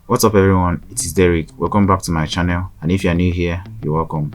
What's up everyone, it is Derek. Welcome back to my channel, and if you are new here, you're welcome.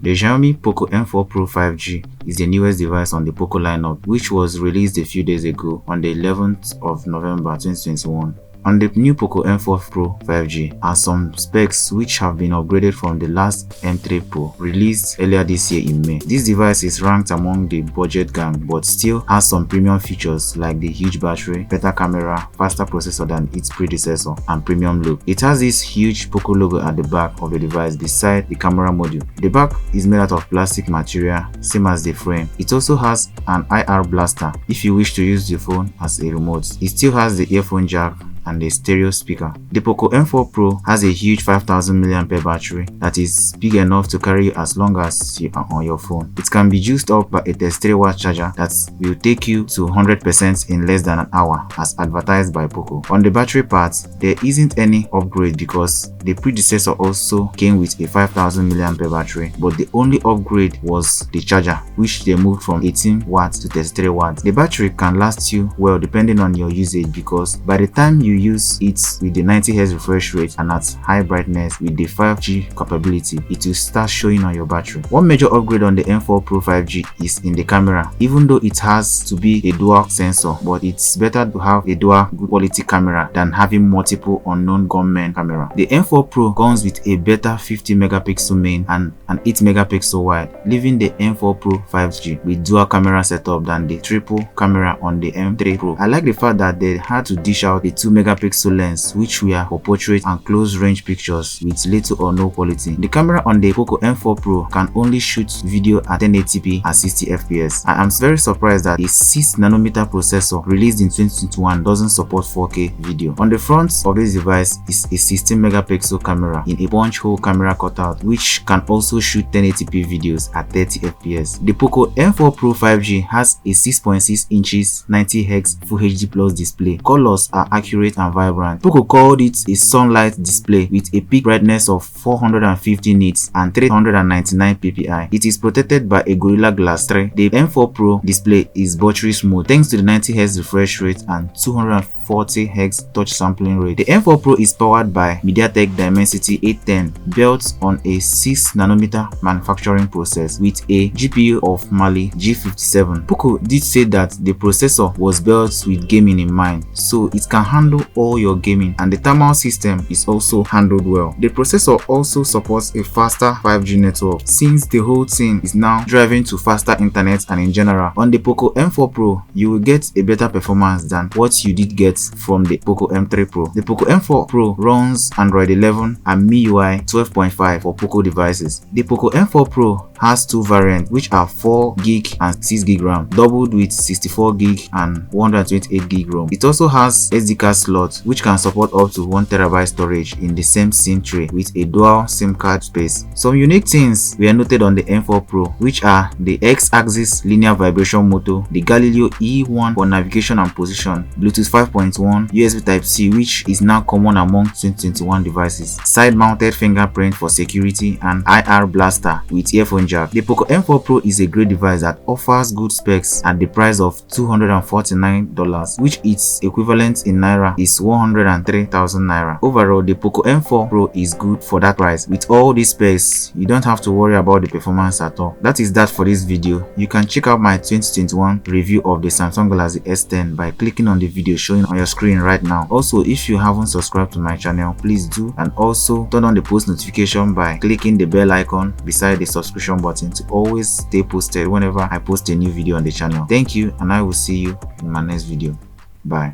The Xiaomi Poco M4 Pro 5G is the newest device on the Poco lineup, which was released a few days ago on the 11th of November 2021. On the new Poco M4 Pro 5G are some specs which have been upgraded from the last M3 Pro released earlier this year in May. This device is ranked among the budget gang but still has some premium features like the huge battery, better camera, faster processor than its predecessor, and premium look. It has this huge Poco logo at the back of the device beside the camera module. The back is made out of plastic material, same as the frame. It also has an IR blaster if you wish to use the phone as a remote. It still has the earphone jack and a stereo speaker. The Poco M4 Pro has a huge 5000 mAh battery that is big enough to carry you as long as you are on your phone. It can be juiced up by a 33-watt charger that will take you to 100% in less than an hour as advertised by Poco. On the battery part, there isn't any upgrade because the predecessor also came with a 5000 mAh battery, but the only upgrade was the charger, which they moved from 18 watts to 33 watts. The battery can last you well depending on your usage because by the time you use it with the 90Hz refresh rate and at high brightness with the 5G capability, it will start showing on your battery. One major upgrade on the M4 Pro 5G is in the camera. Even though it has to be a dual sensor, but it's better to have a dual good quality camera than having multiple unknown gunmen camera. The M4 Pro comes with a better 50 megapixel main and an 8 megapixel wide, leaving the M4 Pro 5G with dual camera setup than the triple camera on the M3 Pro. I like the fact that they had to dish out a 2 megapixel lens which were for portrait and close range pictures with little or no quality. The camera on the Poco M4 Pro can only shoot video at 1080p at 60 fps. I am very surprised that a 6nm processor released in 2021 doesn't support 4K video. On the front of this device is a 16 megapixel camera in a punch hole camera cutout which can also shoot 1080p videos at 30 fps. The Poco M4 Pro 5G has a 6.6 inches 90Hz Full HD Plus display. Colors are accurate and vibrant. Poco called it a sunlight display with a peak brightness of 450 nits and 399 ppi. It is protected by a Gorilla Glass 3. The M4 Pro display is buttery smooth thanks to the 90Hz refresh rate and 240Hz touch sampling rate. The M4 Pro is powered by MediaTek Dimensity 810 built on a 6nm manufacturing process with a GPU of Mali G57. Poco did say that the processor was built with gaming in mind, so it can handle all your gaming, and the thermal system is also handled well. The processor also supports a faster 5G network since the whole thing is now driving to faster internet, and in general on the Poco M4 Pro you will get a better performance than what you did get from the Poco M3 Pro. The Poco M4 Pro runs Android 11 and MIUI 12.5 for Poco devices. The Poco M4 Pro has two variants which are 4GB and 6GB RAM, doubled with 64GB and 128GB ROM. It also has SD card slot which can support up to 1TB storage in the same SIM tray with a dual SIM card space. Some unique things were noted on the M4 Pro, which are the X-axis linear vibration motor, the Galileo E1 for navigation and position, Bluetooth 5.1, USB Type-C which is now common among 2021 devices, side-mounted fingerprint for security, and IR blaster with earphone jack. The Poco M4 Pro is a great device that offers good specs at the price of $249, which its equivalent in Naira is 103,000 Naira. Overall, the Poco M4 Pro is good for that price. With all these specs, you don't have to worry about the performance at all. That is that for this video. You can check out my 2021 review of the Samsung Galaxy S10 by clicking on the video showing on your screen right now. Also, if you haven't subscribed to my channel, please do, and also turn on the post notification by clicking the bell icon beside the subscription button to always stay posted whenever I post a new video on the channel. Thank you, and I will see you in my next video. Bye.